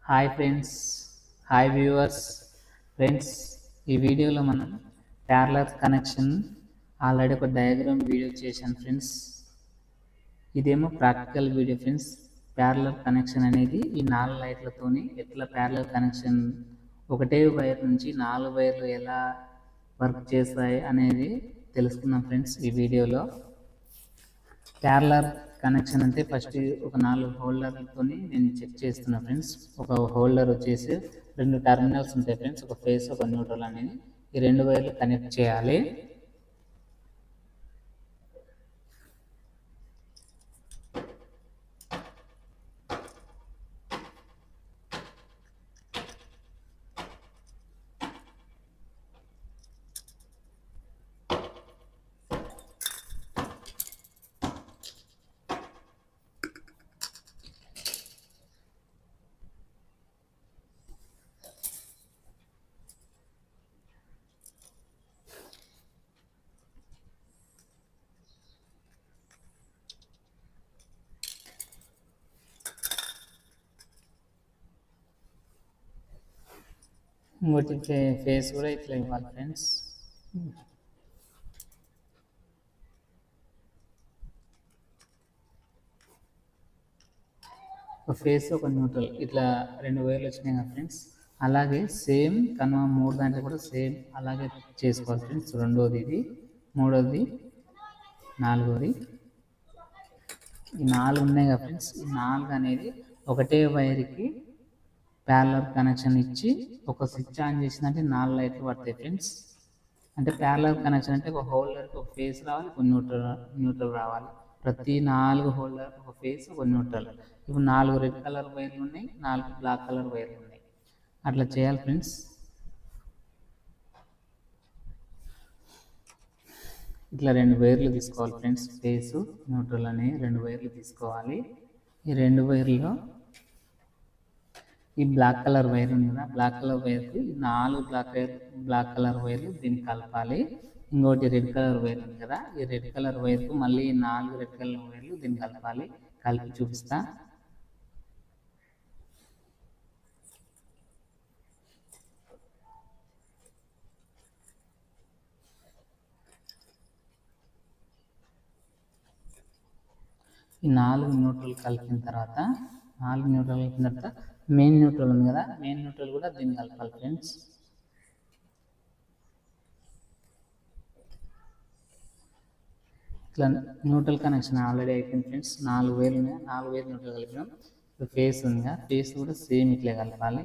Hi friends, hi viewers. Friends, ఈ వీడియోలో మనం ప్యారలల్ కనెక్షన్ ఆల్రెడీ ఒక డయాగ్రామ్ వీడియో చేశాను ఫ్రెండ్స్. ఇదేమో practical video friends. Parallel connection అనేది ఈ 4 లైట్లతోని ఎట్లా ప్యారలల్ కనెక్షన్ ఒకటే వైర్ నుంచి 4 వైర్లు ఎలా వర్క్ చేస్తాయి అనేది తెలుసుకుందాం ఫ్రెండ్స్. ఈ వీడియోలో ప్యారలల్ కనెక్షన్ అంటే ఫస్ట్ ఒక 4 హోల్డర్లతో నేను చెక్ చేస్తున్నా ఫ్రెండ్స్. ఒక హోల్డర్ వచ్చేసి 2 టెర్మినల్స్ ఉంటాయి ఫ్రెండ్స్, ఒక ఫేస్ ఒక న్యూట్రల్ అనేది. ఈ 2 వైర్లు కనెక్ట్ చేయాలి. ఇంకోటి ఫేస్ కూడా ఇట్లా ఇవ్వాలి ఫ్రెండ్స్. ఒక ఫేస్ ఒక న్యూట్రల్ ఇట్లా 2 వైర్లు వచ్చినాయి కదా ఫ్రెండ్స్. అలాగే సేమ్ కనుమ 3 దాంట్లో కూడా సేమ్ అలాగే చేసుకోవాలి ఫ్రెండ్స్. రెండోది ఇది, మూడోది, నాలుగోది. ఈ 4 ఉన్నాయి కదా ఫ్రెండ్స్. ఈ 4 అనేది ఒకటే వైర్కి ప్యారలల్ కనెక్షన్ ఇచ్చి ఒక స్విచ్ ఆన్ చేసిందంటే 4 లైట్లు పడతాయి ఫ్రెండ్స్. అంటే ప్యారలల్ కనెక్షన్ అంటే ఒక హోల్డర్కి ఒక ఫేస్ రావాలి, ఒక న్యూట్రల్ రావాలి. ప్రతి 4 హోల్డర్ ఒక ఫేస్ ఒక న్యూట్రల్. ఇప్పుడు 4 రెడ్ కలర్ వైర్లు ఉన్నాయి, 4 బ్లాక్ కలర్ వైర్లు ఉన్నాయి. అట్లా చేయాలి ఫ్రెండ్స్. ఇట్లా 2 వైర్లు తీసుకోవాలి ఫ్రెండ్స్. ఫేసు న్యూట్రల్ అనే 2 వైర్లు తీసుకోవాలి. ఈ 2 వైర్లో ఈ బ్లాక్ కలర్ వైర్ ఉంది కదా, బ్లాక్ కలర్ వైర్కి 4 బ్లాక్ కలర్ వైర్లు దీన్ని కలపాలి. ఇంకోటి రెడ్ కలర్ వైర్ ఉంది కదా, ఈ రెడ్ కలర్ వైర్కు మళ్ళీ 4 రెడ్ కలర్ వైర్లు దీన్ని కలపాలి. కలిపి చూపిస్తా. ఈ 4 న్యూట్రల్ కలిపిన తర్వాత మెయిన్ న్యూట్రల్ ఉంది కదా, మెయిన్ న్యూట్రల్ కూడా దీన్ని కలపాలి ఫ్రెండ్స్. ఇట్లా న్యూట్రల్ కనెక్షన్ ఆల్రెడీ అయిపోయింది ఫ్రెండ్స్. 4 వైర్లు ఉన్నాయి, 4 వైర్లు న్యూట్రల్ కలిపినాం. ఇప్పుడు ఫేస్ ఉంది కదా, ఫేస్ కూడా సేమ్ ఇట్లే కలపాలి.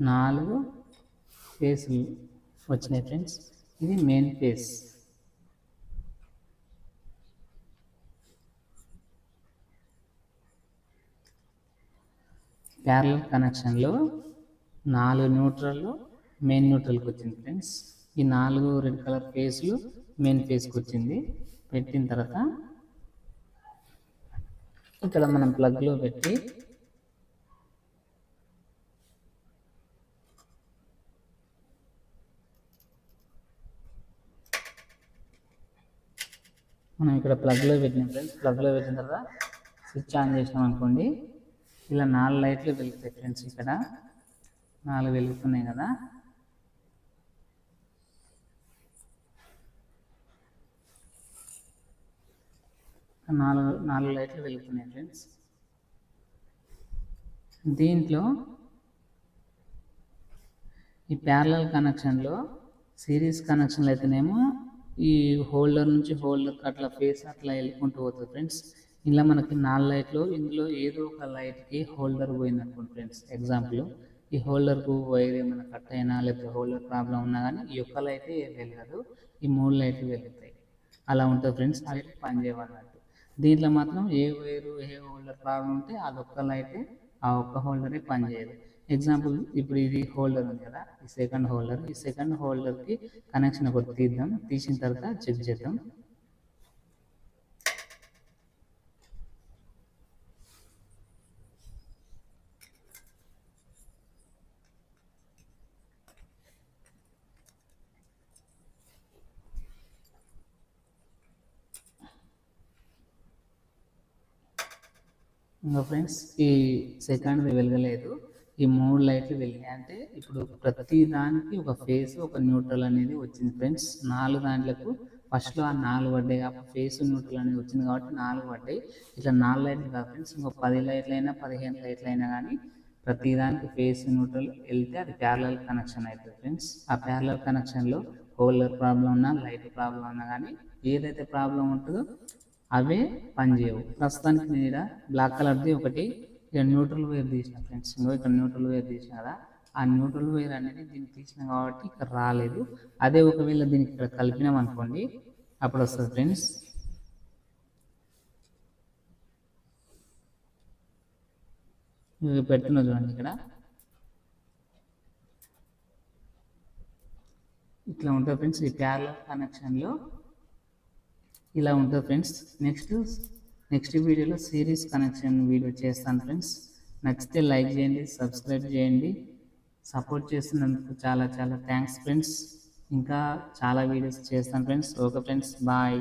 నాలుగు ఫేస్లు వచ్చినాయి ఫ్రెండ్స్. ఇది మెయిన్ ఫేస్. ప్యారలల్ కనెక్షన్లో 4 న్యూట్రల్ మెయిన్ న్యూట్రల్కి వచ్చింది ఫ్రెండ్స్. ఈ 4 రెడ్ కలర్ ఫేస్లు మెయిన్ ఫేస్కి వచ్చింది. పెట్టిన తర్వాత ఇక్కడ మనం ప్లగ్లో పెట్టి మనం ఇక్కడ ప్లగ్లో పెట్టినాం ఫ్రెండ్స్. ప్లగ్లో పెట్టిన తర్వాత స్విచ్ ఆన్ చేసినాం అనుకోండి, ఇలా 4 లైట్లు వెలుగుతాయి ఫ్రెండ్స్. ఇక్కడ 4 వెలుగుతున్నాయి కదా, 4 లైట్లు వెలుగుతున్నాయి ఫ్రెండ్స్. దీంట్లో ఈ ప్యారలల్ కనెక్షన్లో సిరీస్ కనెక్షన్లు అయితేనేమో ఈ హోల్డర్ నుంచి హోల్డర్ అట్లా ఫేస్ అట్లా వెళ్ళుకుంటూ పోతుంది ఫ్రెండ్స్. ఇలా మనకి 4 లైట్లు, ఇందులో ఏదో ఒక లైట్కి హోల్డర్ పోయింది అనుకోండి ఫ్రెండ్స్. ఎగ్జాంపుల్ ఈ హోల్డర్కు వైర్ ఏమైనా కట్ అయినా లేకపోతే హోల్డర్ ప్రాబ్లం ఉన్నా కానీ ఈ ఒక్క లైట్ వెలగదు, ఈ 3 లైట్లు వెలుగుతాయి. అలా ఉంటుంది ఫ్రెండ్స్, అవి పనిచేయమన్నట్టు. దీంట్లో మాత్రం ఏ వైరు ఏ హోల్డర్ ప్రాబ్లం ఉంటే అదొక్క లైటే, ఆ ఒక్క హోల్డరే పనిచేయదు. ఎగ్జాంపుల్ ఇప్పుడు ఇది హోల్డర్ ఉంది కదా, ఈ సెకండ్ హోల్డర్, ఈ సెకండ్ హోల్డర్కి కనెక్షన్ ఒకటి తీద్దాం, తీసిన తర్వాత చెక్ చేద్దాం. ఇంకా ఫ్రెండ్స్ ఈ సెకండ్ వెలగలేదు, ఈ 3 లైట్లు వెలిగాయి. అంటే ఇప్పుడు ప్రతి దానికి ఒక ఫేస్ ఒక న్యూట్రల్ అనేది వచ్చింది ఫ్రెండ్స్. 4 దాంట్లకు ఫస్ట్లో ఆ 4 పడ్డాయి, కాబట్టి ఫేస్ న్యూట్రల్ అనేది వచ్చింది కాబట్టి 4 పడ్డాయి. ఇట్లా 4 లైట్లు కాదు ఫ్రెండ్స్, ఇంకో 10 లైట్లు అయినా 15 లైట్లు అయినా కానీ ప్రతి దానికి ఫేస్ న్యూట్రల్ వెళ్తే అది ప్యారలల్ కనెక్షన్ అవుతుంది ఫ్రెండ్స్. ఆ ప్యారలల్ కనెక్షన్లో హోల్డర్ ప్రాబ్లం ఉన్నా లైట్ ప్రాబ్లం ఉన్నా కానీ ఏదైతే ప్రాబ్లం ఉంటుందో అవే పనిచేయవు. ప్రస్తుతానికి నేను ఇక్కడ బ్లాక్ కలర్ది ఒకటి ఇక్కడ న్యూట్రల్ వేర్ తీసిన ఫ్రెండ్స్, ఇక్కడ న్యూట్రల్ వేర్ తీసిన కదా, ఆ న్యూట్రల్ వేర్ అనేది దీనికి తీసిన కాబట్టి ఇక్కడ రాలేదు. అదే ఒకవేళ దీనికి ఇక్కడ కలిపినాం అనుకోండి అప్పుడు వస్తుంది ఫ్రెండ్స్. పెడుతున్నా చూడండి, ఇక్కడ ఇట్లా ఉంటుంది ఫ్రెండ్స్. ఈ ప్యారలల్ కనెక్షన్లో ఇలా ఉంటుంది ఫ్రెండ్స్. నెక్స్ట్ వీడియోలో సిరీస్ కనెక్షన్ వీడియో చేస్తాను ఫ్రెండ్స్. నచ్చితే లైక్ చేయండి, సబ్స్క్రైబ్ చేయండి. సపోర్ట్ చేస్తున్నందుకు చాలా చాలా థ్యాంక్స్ ఫ్రెండ్స్. ఇంకా చాలా వీడియోస్ చేస్తాను ఫ్రెండ్స్. Okay friends, bye.